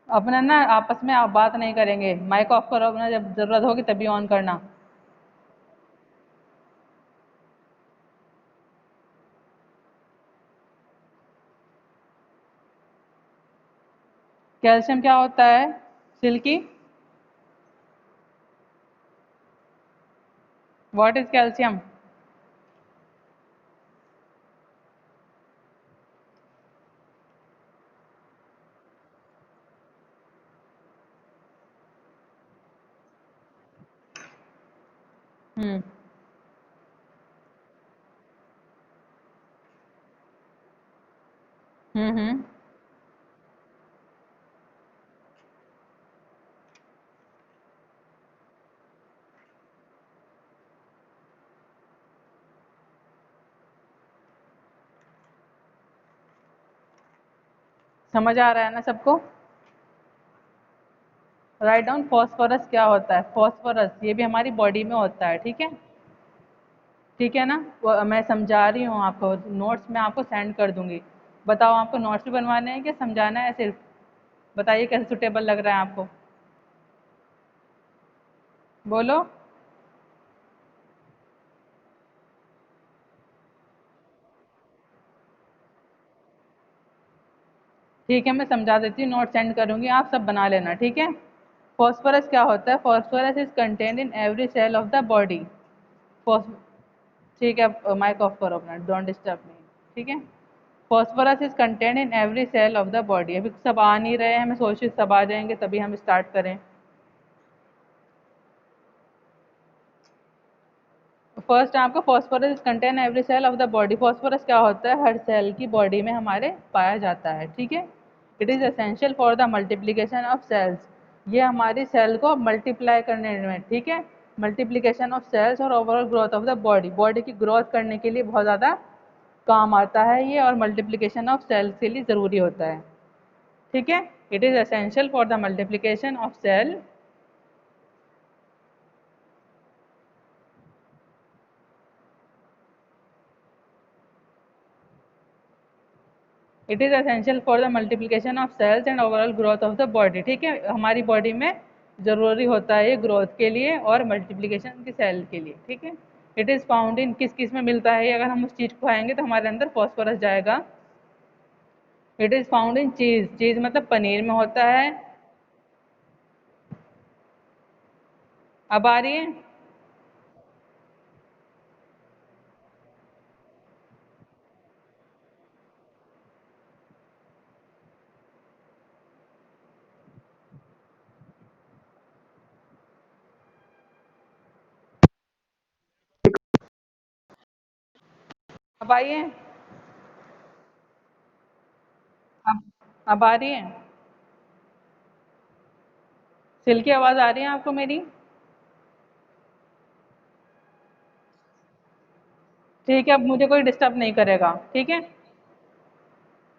अपना ना आपस में आप बात नहीं करेंगे, माइक ऑफ करो अपना, जब जरूरत होगी तभी ऑन करना। कैल्शियम क्या होता है Silky? What is calcium? Hmm. Hmm. समझ आ रहा है ना सबको? राइट डाउन फॉस्फोरस क्या होता है। फॉस्फोरस ये भी हमारी बॉडी में होता है, ठीक है। ठीक है ना। मैं समझा रही हूँ आपको, नोट्स मैं आपको सेंड कर दूंगी। बताओ आपको नोट्स भी बनवाने हैं कि समझाना है सिर्फ? बताइए कैसे सुटेबल लग रहा है आपको। बोलो। ठीक है मैं समझा देती हूँ, नोट सेंड करूंगी, आप सब बना लेना, ठीक है। फॉस्फोरस क्या होता है? Phosphorus is contained in every cell of the body. ठीक है माइक ऑफ करो अपना, डोंट डिस्टर्ब मी। ठीक है। Phosphorus is contained in every cell of the body. अभी सब आ नहीं रहे हैं, मैं सोच रही हूँ सब आ जाएंगे तभी हम स्टार्ट करें। फर्स्ट आपको phosphorus contain every cell of the body. Phosphorus क्या होता है? हर सेल की बॉडी में हमारे पाया जाता है, ठीक है। It is essential for the multiplication of cells. ये हमारी सेल को मल्टीप्लाई करने में, ठीक है, मल्टीप्लीकेशन ऑफ सेल्स और overall growth of the body, body की ग्रोथ करने के लिए बहुत ज़्यादा काम आता है ये, और मल्टीप्लीकेशन ऑफ सेल्स के लिए ज़रूरी होता है, ठीक है। It is essential for the multiplication of cell. It is essential for the multiplication of cells and overall growth of the body, ठीक है। हमारी बॉडी में ज़रूरी होता है ये ग्रोथ के लिए और मल्टीप्लिकेशन की सेल के लिए, ठीक है। इट इज़ फाउंड इन, किस किस में मिलता है ये? अगर हम उस चीज़ को खाएंगे तो हमारे अंदर फॉस्फोरस जाएगा। इट इज़ फाउंड इन चीज़, चीज़ मतलब पनीर में होता है। अब आ रही है? अब आई है? अब अब आ रही है? सिल की आवाज़ आ रही है आपको मेरी? ठीक है, अब मुझे कोई डिस्टर्ब नहीं करेगा, ठीक है।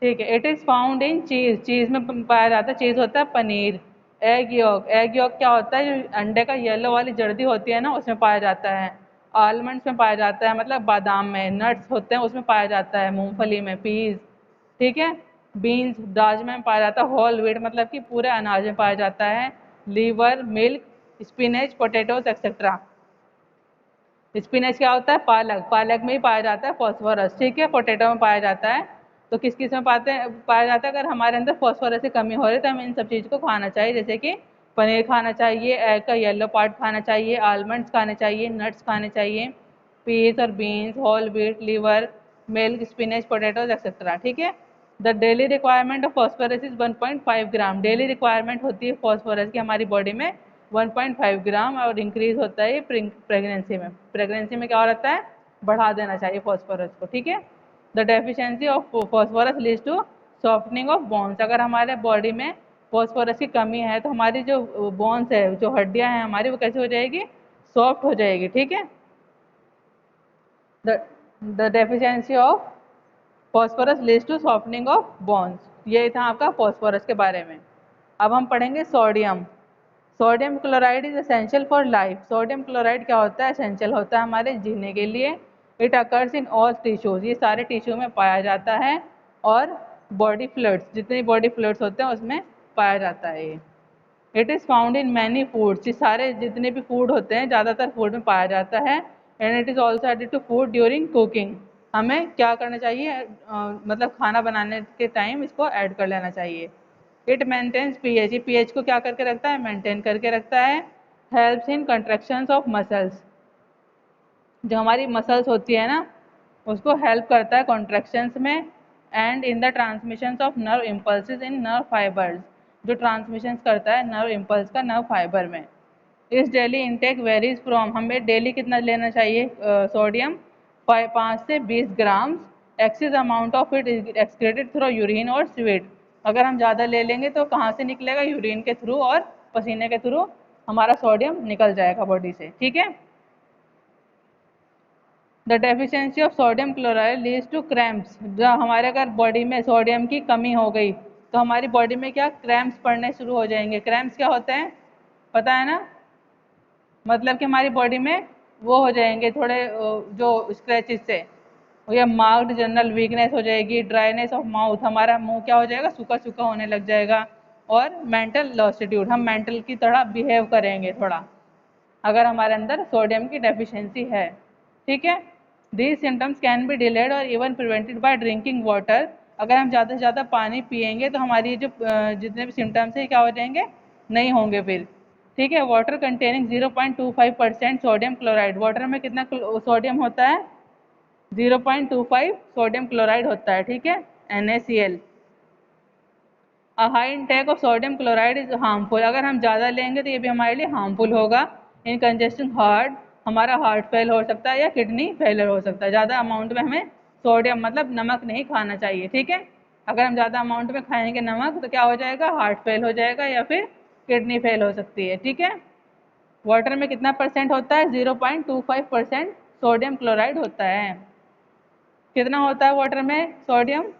ठीक है। इट इज़ फाउंड इन चीज़, चीज़ में पाया जाता है, चीज़ होता है paneer. Egg York, egg York क्या होता है? जो अंडे का येलो वाली जर्दी होती है ना, उसमें पाया जाता है। आलमंड्स में पाया जाता है, मतलब बादाम में, नट्स होते हैं उसमें पाया जाता है, मूंगफली में, पीज, ठीक है। बीन्स, राजमा में पाया जाता है। होल व्हीट मतलब कि पूरे अनाज में पाया जाता है। Liver, milk, spinach, potatoes etcetera. Spinach क्या होता है? पालक, पालक में ही पाया जाता है फॉस्फोरस, ठीक है। पोटैटो में पाया जाता है। तो किस किस में पाते हैं, पाया जाता है? अगर हमारे अंदर फॉस्फोरस की कमी हो रही है तो हमें इन सब चीज़ को खाना चाहिए, जैसे कि पनीर खाना चाहिए, एग का येलो पार्ट खाना चाहिए, आलमंड्स खाने चाहिए, नट्स खाने चाहिए, पीस और beans, whole wheat, liver, milk, spinach, potatoes etcetera, ठीक है। The daily requirement of phosphorus is 1.5 gram. Daily requirement होती है फॉस्फोरस की हमारी बॉडी में 1.5 ग्राम, और इंक्रीज होता है प्रेगनेंसी में। प्रेगनेंसी में क्या रहता है? बढ़ा देना चाहिए फॉस्फोरस को, ठीक है। The deficiency of phosphorus leads to softening of bones. अगर हमारे बॉडी में फॉस्फोरस की कमी है तो हमारी जो बोन्स है, जो हड्डियां हैं हमारी, वो कैसे हो जाएगी? सॉफ्ट हो जाएगी, ठीक है। The the deficiency of phosphorus leads to softening of bones. ये था आपका फॉस्फोरस के बारे में। अब हम पढ़ेंगे sodium. Sodium chloride is essential for life. Sodium chloride क्या होता है? एसेंशियल होता है हमारे जीने के लिए। It occurs in all tissues, ये सारे टिश्यू में पाया जाता है। और बॉडी फ्लूइड्स, जितने बॉडी फ्लूइड्स होते हैं उसमें पाया जाता है ये। It is found in many foods, ये सारे जितने भी फूड होते हैं ज़्यादातर फूड में पाया जाता है। And it is also added to food during cooking. हमें क्या करना चाहिए, मतलब खाना बनाने के टाइम इसको ऐड कर लेना चाहिए। इट मेंटेन्स पीएच, ये पीएच को क्या करके रखता है, मेंटेन करके रखता है। Helps in contractions of muscles, जो हमारी मसल्स होती है ना उसको हेल्प करता है कॉन्ट्रैक्शंस में। And in the transmissions of nerve impulses in nerve fibres, जो ट्रांसमिशंस करता है नर्व इम्पल्स का नर्व फाइबर में। इस डेली इनटेक वेरीज फ्रॉम, हमें डेली कितना लेना चाहिए सोडियम, 5 से 20 gram. Excess amount of it excreted through urine और स्वेट। अगर हम ज़्यादा ले लेंगे तो कहाँ से निकलेगा, यूरिन के थ्रू और पसीने के थ्रू हमारा सोडियम निकल जाएगा बॉडी से, ठीक है। The deficiency of sodium chloride leads to cramps, जब हमारे अगर बॉडी में सोडियम की कमी हो गई तो हमारी बॉडी में क्या क्रैम्प्स पड़ने शुरू हो जाएंगे। क्रैम्प्स क्या होते हैं पता है ना, मतलब कि हमारी बॉडी में वो हो जाएंगे थोड़े जो स्क्रैचेस से, या मार्क्ड जनरल वीकनेस हो जाएगी, ड्राइनेस ऑफ माउथ, हमारा मुंह क्या हो जाएगा सूखा सूखा होने लग जाएगा। और मेंटल लॉसिट्यूड, हम मेंटल की तरह बिहेव करेंगे थोड़ा अगर हमारे अंदर सोडियम की डेफिशिएंसी है, ठीक है। These symptoms can be delayed और even prevented by drinking water. अगर हम ज़्यादा से ज़्यादा पानी पियेंगे तो हमारी जो जितने भी सिम्टम्स है क्या हो जाएंगे, नहीं होंगे फिर, ठीक है। Water containing 0.25% sodium chloride, water में कितना सोडियम होता है, 0.25 सोडियम क्लोराइड होता है, ठीक है, NaCl। A high intake of sodium chloride is harmful, अगर हम ज़्यादा लेंगे तो ये भी हमारे लिए हार्मफुल होगा। इन कंजेस्टिंग हार्ट, हमारा हार्ट फेल हो सकता है या किडनी फेलियर हो सकता है। ज़्यादा अमाउंट में हमें सोडियम मतलब नमक नहीं खाना चाहिए, ठीक है। अगर हम ज़्यादा अमाउंट में खाएंगे नमक तो क्या हो जाएगा, हार्ट फेल हो जाएगा या फिर किडनी फेल हो सकती है, ठीक है। वाटर में कितना परसेंट होता है, 0.25% सोडियम क्लोराइड होता है। कितना होता है वाटर में सोडियम,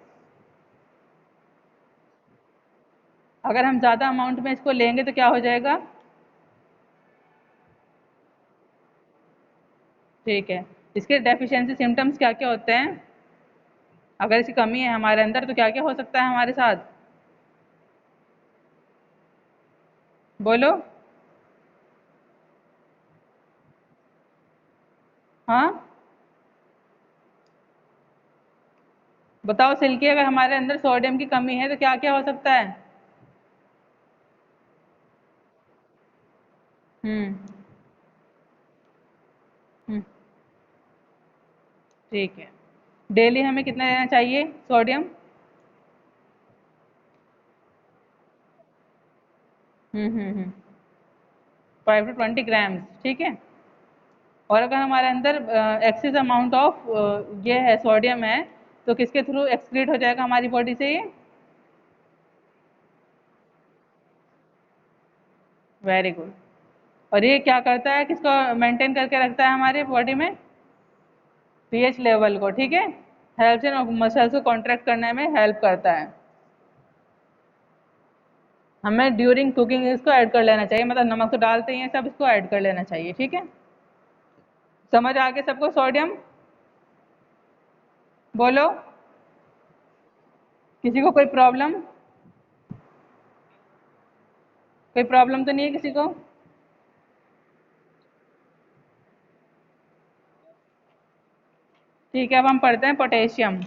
अगर हम ज़्यादा अमाउंट में इसको लेंगे तो क्या हो जाएगा, ठीक है। इसके डेफिशिएंसी सिम्टम्स क्या क्या होते हैं, अगर इसकी कमी है हमारे अंदर तो क्या क्या हो सकता है हमारे साथ, बोलो। हाँ बताओ सिल्की, अगर हमारे अंदर सोडियम की कमी है तो क्या क्या हो सकता है। हम्म हम्म, ठीक है। डेली हमें कितना लेना चाहिए सोडियम, 5 to 20 ग्राम्स, ठीक है। और अगर हमारे अंदर एक्सेस अमाउंट ऑफ ये है सोडियम है तो किसके थ्रू एक्सक्रीट हो जाएगा हमारी बॉडी से ये, वेरी गुड। और ये क्या करता है, किसको मेंटेन करके रखता है हमारे बॉडी में, पीएच लेवल को, ठीक है। हेल्प्स इन मसल्स को कॉन्ट्रैक्ट करने में हेल्प करता है। हमें ड्यूरिंग कुकिंग इसको ऐड कर लेना चाहिए, मतलब नमक तो डालते ही हैं सब, इसको ऐड कर लेना चाहिए, ठीक है। समझ आ गया सबको सोडियम, बोलो। किसी को कोई प्रॉब्लम, कोई प्रॉब्लम तो नहीं है किसी को। ठीक है, अब हम पढ़ते हैं पोटेशियम।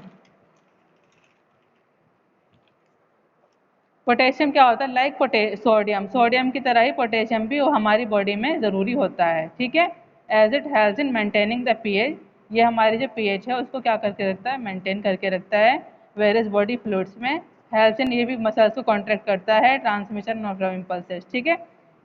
पोटेशियम क्या होता है, लाइक सोडियम, सोडियम की तरह ही पोटेशियम भी हमारी बॉडी में ज़रूरी होता है, ठीक है। As it helps in maintaining the pH, ये हमारी जो पीएच है उसको क्या करके रखता है, मेंटेन करके रखता है। वेरियस बॉडी फ्लूइड्स में हेल्प्स इन, ये भी मसल्स को कॉन्ट्रैक्ट करता है, ट्रांसमिशन ऑफ इम्पल्सेस, ठीक है।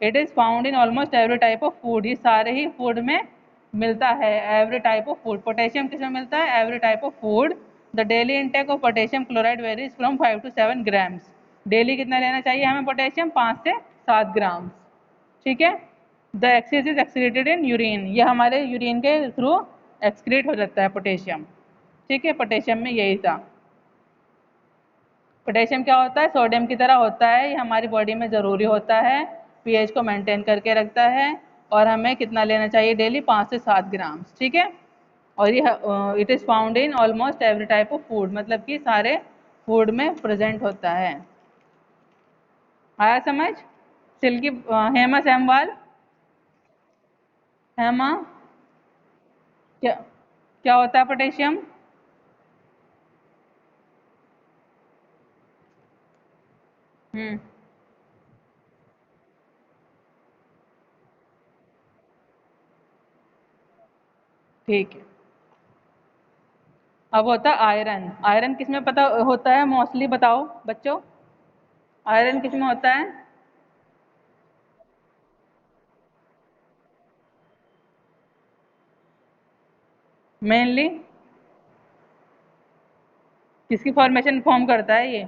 It is found in almost every type of food, ये सारे ही फूड में मिलता है। Every type of food, potassium किसमें मिलता है, every type of food. The daily intake of potassium chloride varies from 5 to 7 grams, daily कितना लेना चाहिए हमें पोटेशियम, 5 से 7 ग्राम, ठीक है। The excess is excreted in urine, ये हमारे यूरिन के थ्रू एक्सक्रीट हो जाता है पोटेशियम, ठीक है। पोटेशियम में यही था। पोटेशियम क्या होता है, सोडियम की तरह होता है, ये हमारी बॉडी में ज़रूरी होता है, पीएच को मेंटेन करके रखता है। और हमें कितना लेना चाहिए डेली, 5 से 7 ग्राम, ठीक है। और ये it is found in almost every type of food, मतलब कि सारे फूड में प्रेजेंट होता है। आया समझ? सिल्की हेमा सेमवाल, हेमा, क्या क्या होता है पोटेशियम? हम्म। ठीक है। अब होता है आयरन। आयरन किस में पता होता है मोस्टली, बताओ बच्चों? आयरन किस में होता है? मेनली किसकी फॉर्मेशन फॉर्म करता है ये?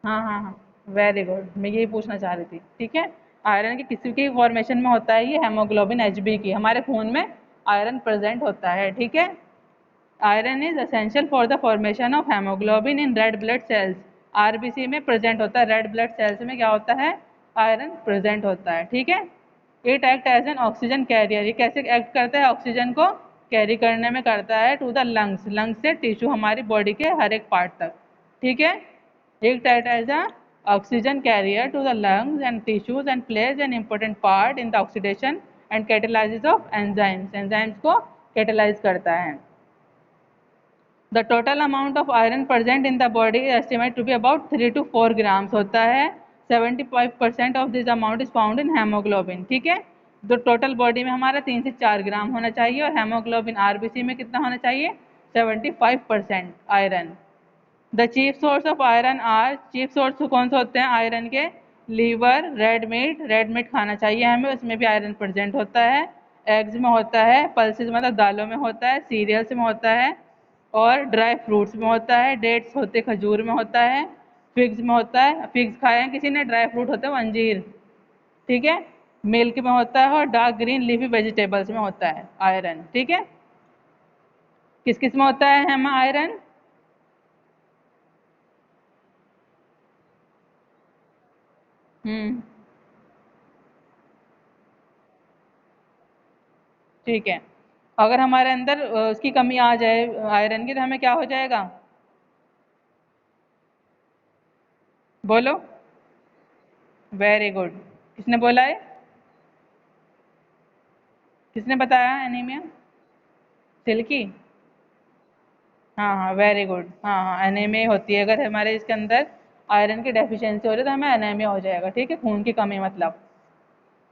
हाँ हाँ हाँ, वेरी गुड, मैं यही पूछना चाह रही थी। ठीक है, आयरन की किसी की फॉर्मेशन में होता है ये हेमोग्लोबिन एचबी की, हमारे खून में आयरन प्रेजेंट होता है। ठीक है, iron is essential for the formation of haemoglobin in red blood cells. RBC में प्रेजेंट होता है, रेड ब्लड सेल्स में क्या होता है? आयरन प्रेजेंट होता है। ठीक है, it act as an oxygen carrier. ये कैसे एक्ट करता है? ऑक्सीजन को कैरी करने में करता है टू द लंग्स, लंग्स से टिश्यू हमारी बॉडी के हर एक पार्ट तक। ठीक है, it act as a oxygen carrier to the lungs and tissues and plays an important part in the oxidation and catalysis of enzymes। enzymes को catalyze करता है। The total amount of iron present in the body is estimated to be about 3 to 4 grams होता है। 75% of this amount is found in hemoglobin। ठीक है, तो total body में हमारा 3 से 4 ग्राम होना चाहिए, और हेमोग्लोबिन आरबीसी में कितना होना चाहिए? 75% iron. The chief source of iron are, chief source कौन से होते हैं आयरन के? Liver, red meat, red meat खाना चाहिए हमें, उसमें भी आयरन प्रेजेंट होता है। एग्स में होता है, पल्सेस मतलब दालों में होता है, सीरियल्स में होता है, और ड्राई फ्रूट्स में होता है, डेट्स होते खजूर में होता है, फिग्स में होता है, फिग्स खाए हैं किसी ने? ड्राई फ्रूट होते हैं अंजीर। ठीक है, मिल्क में होता है, और डार्क ग्रीन लीफी वेजिटेबल्स में होता है आयरन। ठीक है, किस किस में होता है हम आयरन? हम्म। ठीक है, अगर हमारे अंदर उसकी कमी आ जाए आयरन की, तो हमें क्या हो जाएगा? बोलो। वेरी गुड, किसने बोला है? किसने बताया एनीमिया? सिल्की। हाँ हाँ, वेरी गुड, हाँ हाँ, एनीमिया होती है अगर हमारे इसके अंदर आयरन की डेफिशिएंसी हो रही है, तो हमें एनीमिया हो जाएगा। ठीक है, खून की कमी मतलब।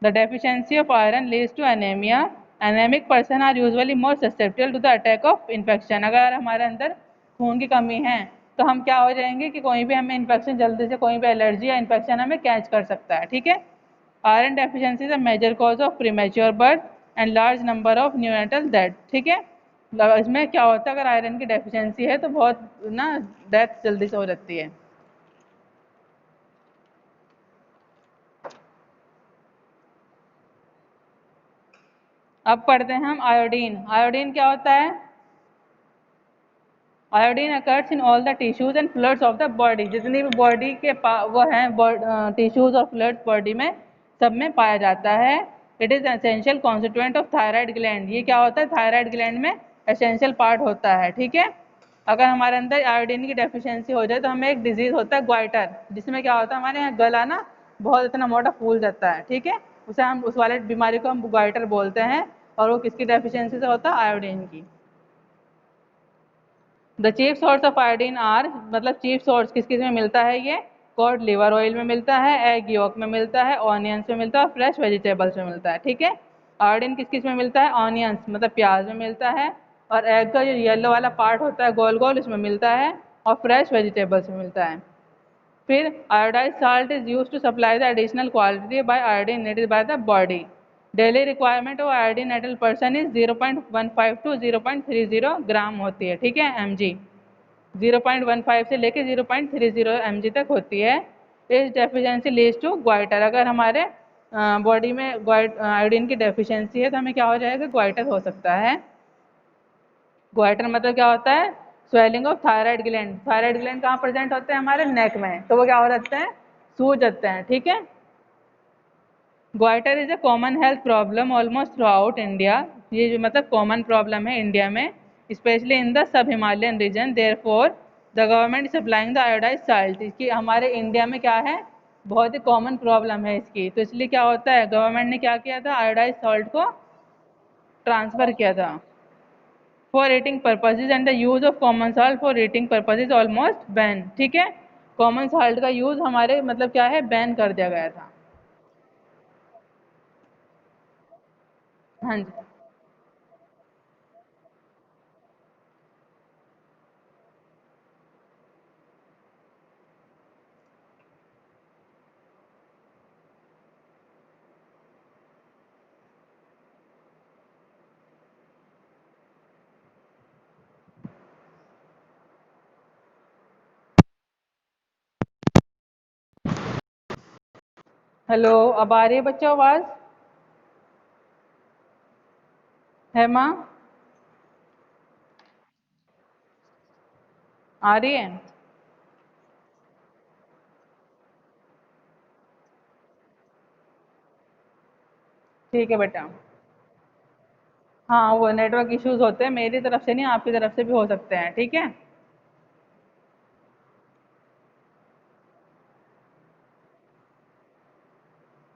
The deficiency of iron leads to anaemia. Anaemic person are usually more susceptible to the attack of infection. अगर हमारे अंदर खून की कमी है, तो हम क्या हो जाएंगे कि कोई भी हमें इन्फेक्शन जल्दी से, कोई भी एलर्जी या इन्फेक्शन हमें कैच कर सकता है। ठीक है, iron deficiency is a major cause of premature birth and large number of neonatal death. ठीक है, इसमें क्या होता है, अगर आयरन की डेफिशिएंसी है तो बहुत ना डेथ जल्दी से हो जाती है। अब पढ़ते हैं हम आयोडीन। आयोडीन क्या होता है? Iodine occurs in all the tissues and fluids of the body. जितनी भी बॉडी के वो हैं टिश्यूज और फ्लूइड्स बॉडी में, सब में पाया जाता है। It is essential constituent of thyroid gland. ये क्या होता है? थायराइड ग्लैंड में एसेंशियल पार्ट होता है। ठीक है, अगर हमारे अंदर आयोडीन की डेफिशिएंसी हो जाए, तो हमें एक डिजीज होता है ग्वाइटर, जिसमें क्या होता है, हमारे यहाँ गला ना बहुत इतना मोटा फूल जाता है। ठीक है, उसे हम, उस वाले बीमारी को हम ग्वाइटर बोलते हैं, और वो किसकी डेफिशिएंसी से होता है? आयोडीन की। The chief source of iodine are, मतलब चीफ सोर्स किस किस में मिलता है ये? कॉड लिवर ऑयल में मिलता है, एग योक में मिलता है, ऑनियंस में मिलता है, और फ्रेश वेजिटेबल्स में मिलता है। ठीक है, आयोडीन किस किस में मिलता है? ऑनियंस मतलब प्याज में मिलता है, और एग का जो येलो वाला पार्ट होता है गोल गोल, उसमें मिलता है, और फ्रेश वेजिटेबल्स में मिलता है। फिर iodise salt is use to supply the additional quality by iodine needed by the body. Daily requirement of iodine adult person is 0.15 to 0.30 gram होती है। ठीक है, एम जी। 0.15 से लेके 0.30 mg तक होती है। इस डेफिशिएंसी लीड्स टू ग्वाइटर। अगर हमारे बॉडी में आयोडीन की डेफिशिएंसी है, तो हमें क्या हो जाएगा? ग्वाइटर हो सकता है। ग्वाइटर मतलब क्या होता है? Swelling of thyroid gland. Thyroid gland कहाँ प्रेजेंट होते हैं? हमारे नेक में, तो वो क्या हो जाते हैं? सूज जाते हैं। ठीक है, goitre is a common health problem almost throughout India. ये जो मतलब कॉमन प्रॉब्लम है इंडिया में। Specially in the sub Himalayan region, therefore the government supplying the iodise salt. इसकी हमारे इंडिया में क्या है, बहुत ही कॉमन प्रॉब्लम है इसकी, तो इसलिए क्या होता है, गवर्नमेंट ने क्या किया था, आयोडाइज सॉल्ट को ट्रांसफ़र किया था for eating purposes, and the use of common salt for eating purposes almost ban. ठीक है, कॉमन सॉल्ट का यूज़ हमारे मतलब क्या है, बैन कर दिया गया था। हाँ जी। हेलो, अब आ रही है बच्चों आवाज़? है माँ? आ रही है? ठीक है बेटा। हाँ, वो नेटवर्क इश्यूज होते हैं, मेरी तरफ से नहीं, आपकी तरफ से भी हो सकते हैं। ठीक है।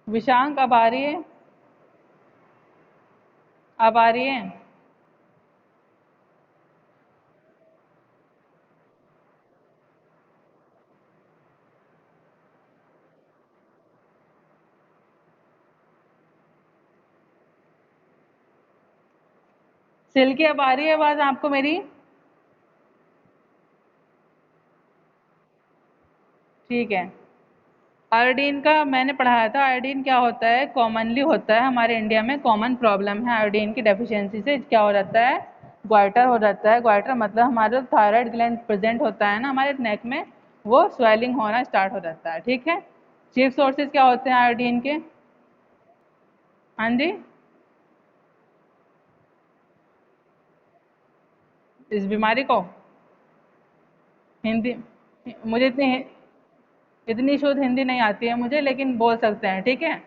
विशांक, अब आ रही है? अब आ रही है? सिल्की, अब आ रही है आवाज़ आपको मेरी? ठीक है। आयोडीन का मैंने पढ़ाया था, आयोडीन क्या होता है, कॉमनली होता है हमारे इंडिया में, कॉमन प्रॉब्लम है आयोडीन की डेफिशिएंसी से। क्या हो जाता है, ग्वाइटर हो जाता है। ग्वाइटर मतलब हमारा थायराइड ग्लैंड प्रेजेंट होता है ना हमारे नेक में, वो स्वेलिंग होना स्टार्ट हो जाता है। ठीक है। चीफ सोर्सेज क्या होते हैं आयोडीन के? हाँ जी। इस बीमारी को हिंदी, मुझे इतनी शुद्ध हिंदी नहीं आती है मुझे, लेकिन बोल सकते हैं। ठीक है।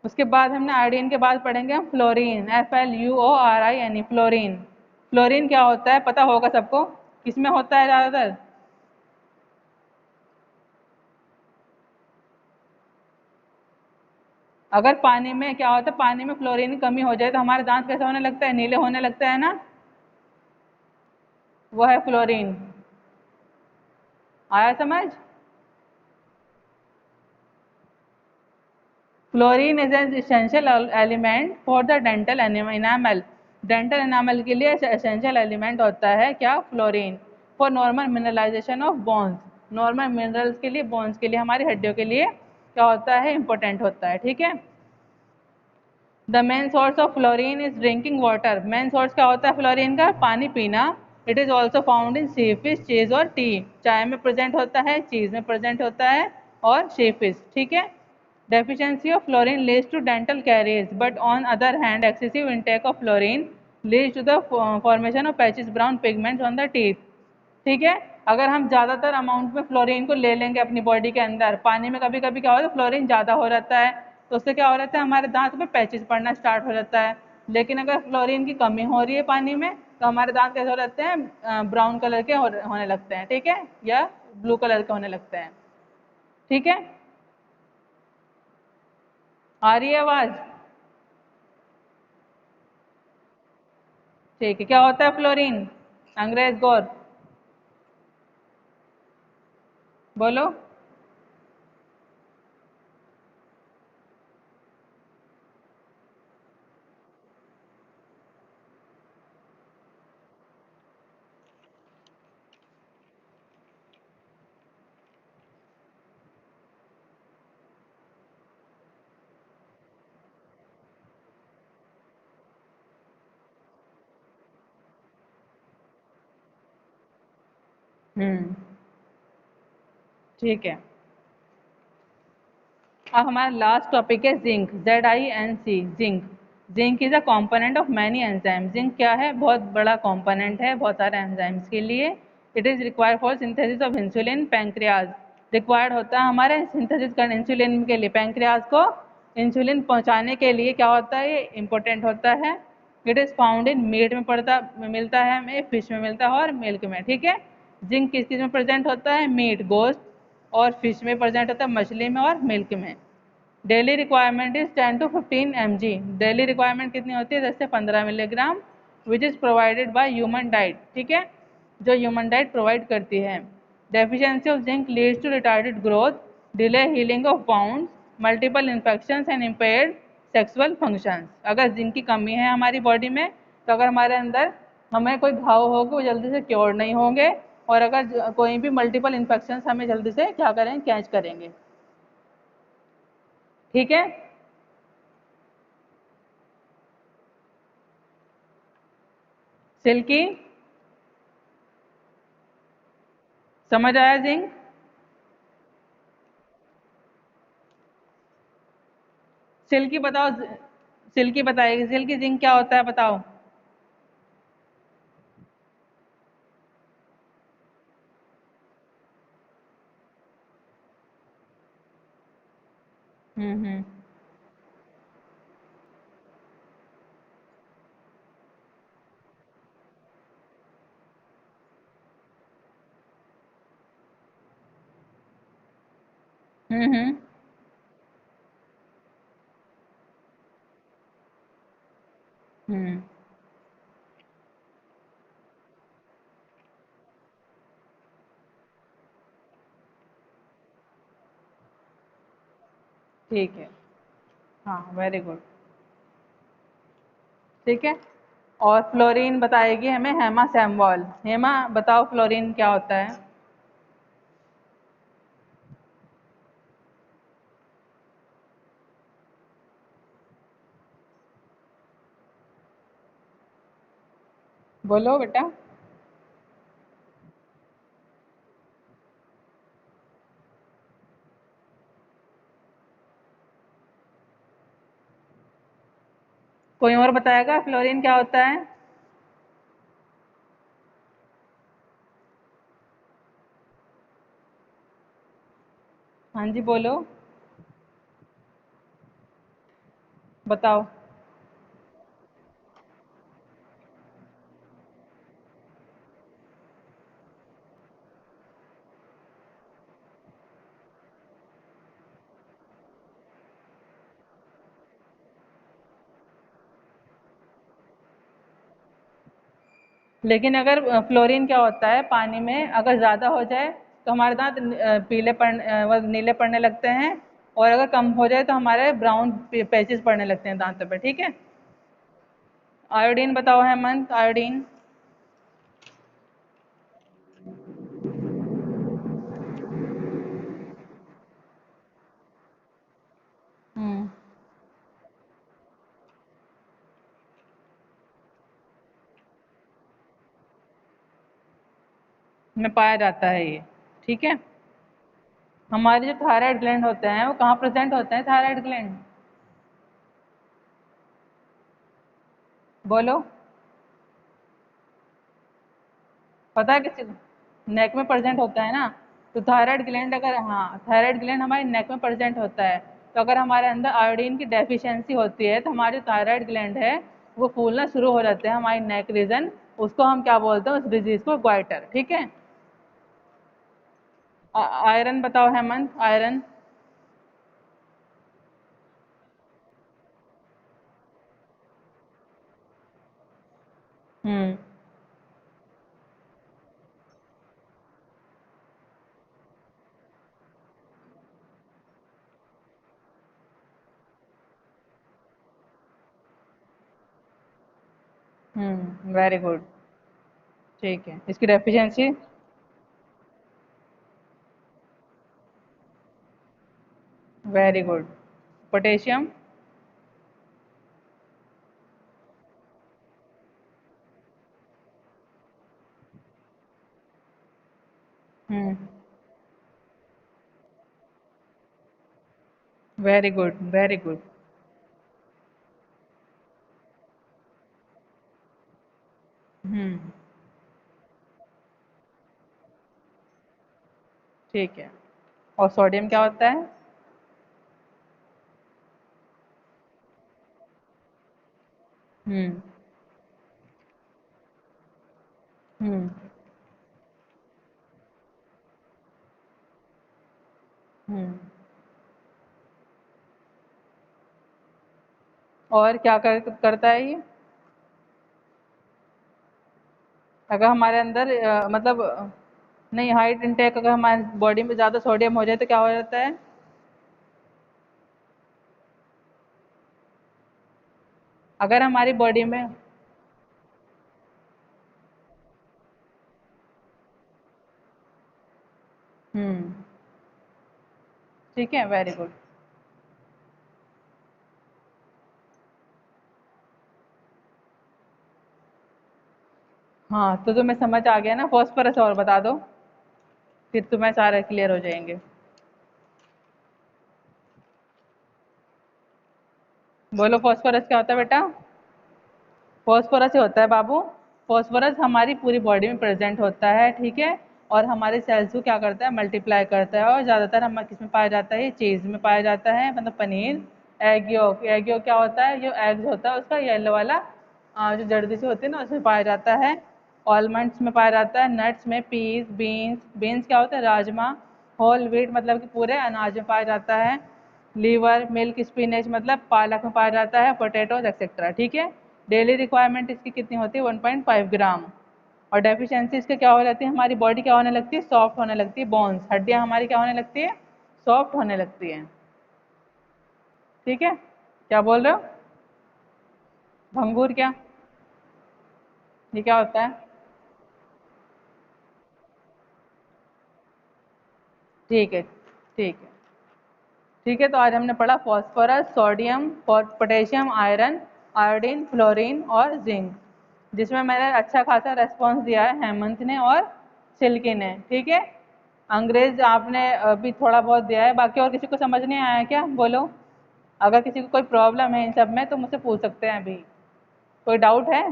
उसके बाद हमने आयोडीन के बाद पढ़ेंगे हम फ्लोरीन, FLUORIN, फ्लोरीन। फ्लोरीन क्या होता है पता होगा सबको, किसमें होता है ज़्यादातर? अगर पानी में क्या होता है, पानी में फ्लोरीन की कमी हो जाए तो हमारे दांत कैसे होने लगता है, नीले होने लगता है ना, वो है फ्लोरीन। आया समझ? Fluorine is an essential element for the dental enamel. Dental enamel के लिए एसेंशियल एलिमेंट होता है क्या, fluorine. For normal mineralisation of bones, normal minerals के लिए, बोन्स के लिए, हमारी हड्डियों के लिए क्या होता है, इंपॉर्टेंट होता है। ठीक है। The main source of fluorine is drinking water. Main source क्या होता है फ्लोरीन का, पानी पीना। It is also found in sea fish, cheese और टी। चाय में प्रेजेंट होता है, चीज में प्रेजेंट होता है, और सी फिश। ठीक है। Deficiency of fluorine leads to dental caries, but on other hand, excessive intake of fluorine leads to the formation of patches brown pigments on the teeth. ठीक है। अगर हम ज़्यादातर अमाउंट में फ्लोरीन को ले लेंगे अपनी बॉडी के अंदर, पानी में कभी कभी क्या होता है, फ्लोरीन ज़्यादा हो जाता है, तो उससे क्या हो जाता है, हमारे दांत में पैचेस पड़ना स्टार्ट हो जाता है। लेकिन अगर फ्लोरीन की कमी हो रही है पानी में, तो हमारे दांत कैसे हो जाते हैं, ब्राउन कलर के होने लगते हैं। ठीक है, या ब्लू कलर के होने लगते हैं। ठीक है। आ रही है आवाज़? ठीक है। क्या होता है फ्लोरीन? अंग्रेज गौर, बोलो। हम्म। ठीक है। अब हमारा लास्ट टॉपिक है zinc, ZINC, zinc. Zinc is a component of many enzyme. Zinc क्या है, बहुत बड़ा कॉम्पोनेंट है बहुत सारे एंजाइम्स के लिए। It is required for synthesis of insulin pancreas. Required होता है हमारे सिंथेसिस करने इंसुलिन के लिए पैंक्रियाज को इंसुलिन पहुंचाने के लिए क्या होता है, ये इम्पोर्टेंट होता है। It is found in meat में पड़ता मिलता है हमें, फिश में मिलता है और मिल्क में, ठीक है। जिंक किस चीज़ में प्रेजेंट होता है, मीट गोश्त, और फिश में प्रेजेंट होता है मछली में और मिल्क में। Daily requirement is 10 to 15 mg। Daily requirement कितनी होती है, 10 से 15 milligram, which is provided by human diet, ठीक है, जो ह्यूमन डाइट प्रोवाइड करती है। Deficiency of zinc leads to retarded growth, delay healing of wounds, multiple infections and impaired sexual functions. अगर जिंक की कमी है हमारी बॉडी में, तो अगर हमारे अंदर हमें कोई घाव होगा वो जल्दी से क्योर नहीं होंगे, और अगर कोई भी मल्टीपल इन्फेक्शंस हमें जल्दी से क्या करेंगे, कैच करेंगे, ठीक है। सिल्की, समझ आया जिंक? सिल्की बताओ, सिल्की बताएगी, सिल्की जिंक क्या होता है बताओ। हम्म। हम्म। हम्म। ठीक है, हाँ वेरी गुड, ठीक है। और फ्लोरीन बताएगी हमें हेमा सैमवाल। हेमा बताओ फ्लोरीन क्या होता है। बोलो बेटा। कोई और बताएगा फ्लोरीन क्या होता है? हाँ जी बोलो, बताओ। लेकिन अगर फ्लोरीन क्या होता है, पानी में अगर ज़्यादा हो जाए तो हमारे दांत पीले वो नीले पड़ने लगते हैं, और अगर कम हो जाए तो हमारे ब्राउन पैचेस पड़ने लगते हैं दांतों पे, ठीक है। आयोडीन बताओ हेमंत, आयोडीन। हम्म। में पाया जाता है ये, ठीक है। हमारे जो थायराइड ग्लैंड होते हैं वो कहाँ प्रेजेंट होते हैं, थायराइड ग्लैंड? बोलो, पता है किसी को? नेक में प्रेजेंट होता है ना। तो थायराइड ग्लैंड अगर, हाँ थायराइड ग्लैंड हमारे नेक में प्रेजेंट होता है। तो अगर हमारे अंदर आयोडीन की डेफिशिएंसी होती है तो हमारे जो थायराइड ग्लैंड है वो फूलना शुरू हो जाते हैं, हमारी नेक रीजन। उसको हम क्या बोलते हैं, उस डिजीज को ग्वाइटर, ठीक है। आयरन बताओ Hemant, iron. Hmm. Very good, ठीक है। इसकी deficiency, very good. Potassium. Hmm. Very good, very good. Hmm. ठीक है। और सोडियम क्या होता है? हम्म। हम्म। हम्म। और क्या करता है ये? अगर हमारे अंदर मतलब नहीं, हाइट इंटेक अगर हमारे बॉडी में ज़्यादा सोडियम हो जाए तो क्या हो जाता है? अगर हमारी बॉडी में। हम्म। ठीक है, वेरी गुड। हाँ, तो तुम्हें समझ आ गया ना? फॉस्फोरस और बता दो, फिर तुम्हें सारे क्लियर हो जाएंगे। बोलो, फॉस्फोरस क्या होता है बेटा? फॉस्फोरस ही होता है बाबू। फॉस्फोरस हमारी पूरी बॉडी में प्रेजेंट होता है, ठीक है। और हमारे सेल्स को क्या करता है? मल्टीप्लाई करता है। और ज़्यादातर हम किस में पाया जाता है? ये चीज़ में पाया जाता है, मतलब paneer. Egg yolk, egg yolk क्या होता है? जो एग्स होता है उसका येलो वाला जो जर्दी से होती है ना, उसमें पाया जाता है। ऑलमंड्स में पाया जाता है, नट्स में, पीस, बीन्स, बीन्स क्या होता है? राजमा। होल व्हीट मतलब कि पूरे अनाज में पाया जाता है। लीवर, मिल्क, स्पिनच मतलब पालक में पाया जाता है, पोटैटोज एक्सेट्रा, ठीक है। डेली रिक्वायरमेंट इसकी कितनी होती है? 1.5 ग्राम। और डेफिशिएंसी इसके क्या हो जाती है? हमारी बॉडी क्या होने लगती है? सॉफ्ट होने लगती है, बोन्स, हड्डियां हमारी क्या होने लगती है? सॉफ्ट होने लगती है। ठीक है। क्या बोल रहे हो? भंगूर क्या? ये क्या होता है? ठीक है, ठीक है। ठीक है, तो आज हमने पढ़ा phosphorus, sodium, potassium, iron, iodine, fluorine और जिंक, जिसमें मैंने अच्छा खासा रेस्पॉन्स दिया है हेमंत ने और सिल्की ने, ठीक है। अंग्रेज आपने अभी थोड़ा बहुत दिया है, बाकी और किसी को समझ नहीं आया क्या? बोलो। अगर किसी को कोई प्रॉब्लम है इन सब में तो मुझसे पूछ सकते हैं अभी। कोई डाउट है?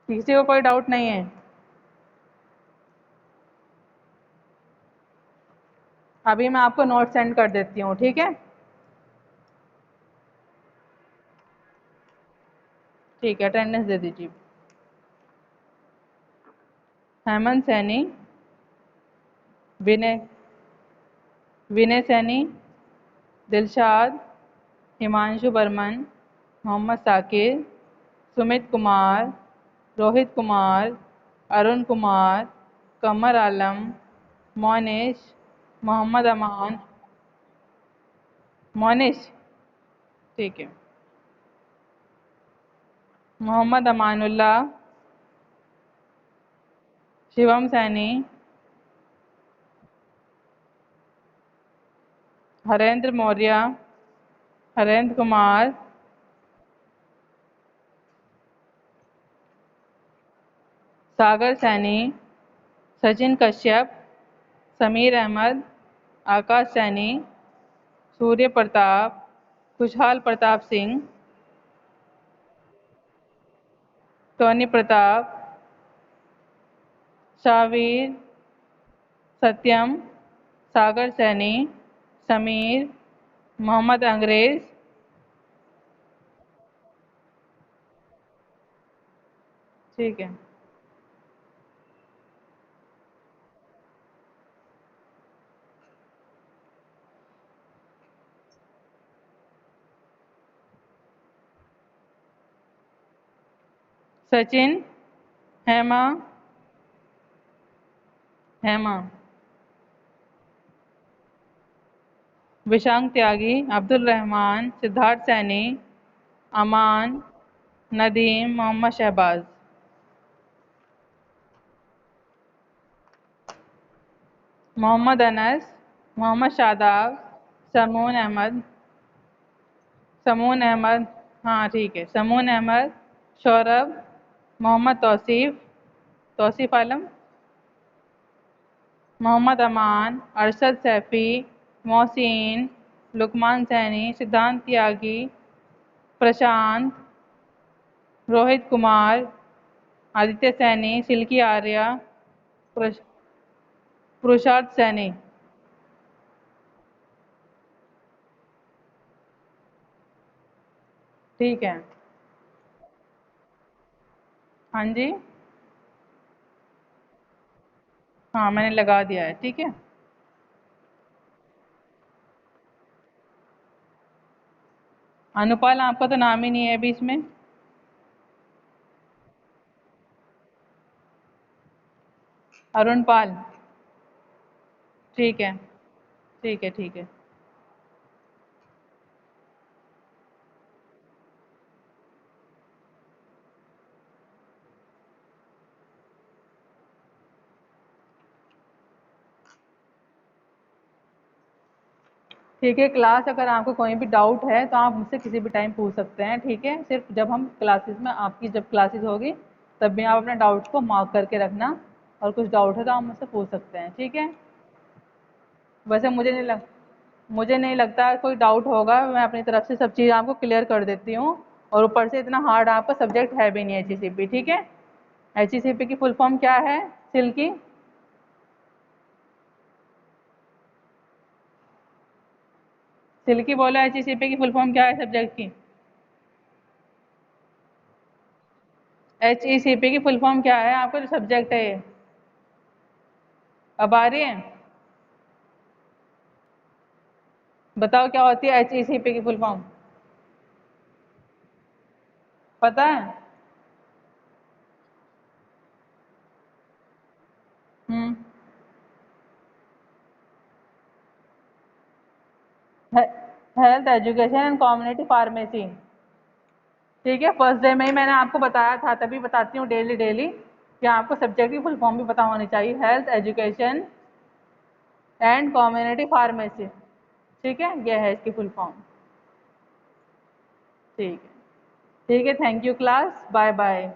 किसी को कोई डाउट नहीं है? अभी मैं आपको नोट सेंड कर देती हूँ, ठीक है। ठीक है, अटेंडेंस दे दीजिए। हेमंत सैनी, विनय विनय सैनी, दिलशाद, हिमांशु बर्मन, मोहम्मद साकिर, सुमित कुमार, रोहित कुमार, अरुण कुमार, कमर आलम, मोनिश, मोहम्मद अमान। मोनिश, ठीक है। मोहम्मद अमानुल्लाह, शिवम सैनी, हरेंद्र मौर्य, हरेंद्र कुमार, सागर सैनी, सचिन कश्यप, समीर अहमद, आकाश सैनी, सूर्य प्रताप, खुशहाल प्रताप सिंह, टोनी प्रताप, शावीर, सत्यम, सागर सैनी, समीर, मोहम्मद अंग्रेज। ठीक है। सचिन, हेमा, हेमा, विशांक त्यागी, अब्दुल रहमान, सिद्धार्थ सैनी, अमान, नदीम, मोहम्मद शहबाज। मोहम्मद अनस, मोहम्मद शादाब, समून अहमद, समून अहमद, हाँ ठीक है, समून अहमद, सौरभ, मोहम्मद तौसीफ, तौसीफ आलम, मोहम्मद अमान, अरशद सैफ़ी, मोहसिन, लुकमान सैनी, सिद्धांत त्यागी, प्रशांत, रोहित कुमार, आदित्य सैनी, सिल्की आर्या, पुरुषार्थ सैनी। ठीक है। हाँ जी। हाँ मैंने लगा दिया है, ठीक है। अनुपाल आपका तो नाम ही नहीं है बीच में। अरुण पाल। ठीक है। ठीक है ठीक है। ठीक है क्लास, अगर आपको कोई भी डाउट है तो आप मुझसे किसी भी टाइम पूछ सकते हैं, ठीक है। सिर्फ जब हम क्लासेस में, आपकी जब क्लासेस होगी तब भी आप अपने डाउट को मार्क करके रखना, और कुछ डाउट है तो आप मुझसे पूछ सकते हैं, ठीक है। वैसे मुझे नहीं लगता कोई डाउट होगा, मैं अपनी तरफ से सब चीज़ आपको क्लियर कर देती हूँ। और ऊपर से इतना हार्ड आपका सब्जेक्ट है भी नहीं HECP, ठीक है। HECP की फुल फॉर्म क्या है? सिल्की। सिल्की बोलो, HECP की फुल फॉर्म क्या है सब्जेक्ट की? HECP की फुल फॉर्म क्या है आपका जो सब्जेक्ट है ये? अब आ रही है? बताओ क्या होती है HECP की फुल फॉर्म? पता है? Hmm. Health education and community pharmacy. ठीक है, फर्स्ट डे में ही मैंने आपको बताया था, तभी बताती हूँ डेली डेली कि आपको सब्जेक्ट की फुल फॉर्म भी पता होनी चाहिए। Health education and community pharmacy, ठीक है, यह है इसकी फुल फॉर्म। ठीक है। ठीक है, thank you class, bye bye.